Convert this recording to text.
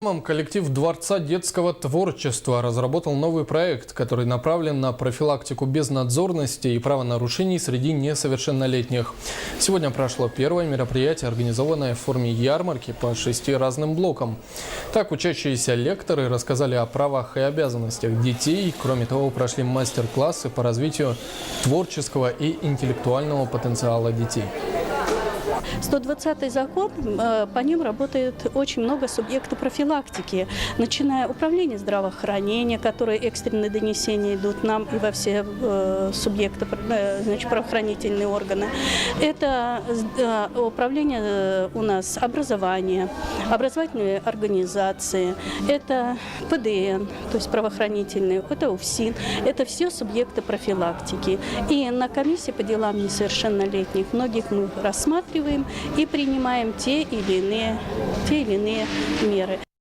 Коллектив Дворца детского творчества разработал новый проект, который направлен на профилактику безнадзорности и правонарушений среди несовершеннолетних. Сегодня прошло первое мероприятие, организованное в форме ярмарки по 6 разным блокам. Так, учащиеся лекторы рассказали о правах и обязанностях детей. Кроме того, прошли мастер-классы по развитию творческого и интеллектуального потенциала детей. 120-й закон, по ним работает очень много субъектов профилактики, начиная управление здравоохранения, которые экстренные донесения идут нам и во все субъекты, значит, правоохранительные органы. Это управление у нас образование, образовательные организации, это ПДН, то есть правоохранительные, это УФСИН, это все субъекты профилактики. И на комиссии по делам несовершеннолетних многих мы рассматриваем и принимаем те или иные меры.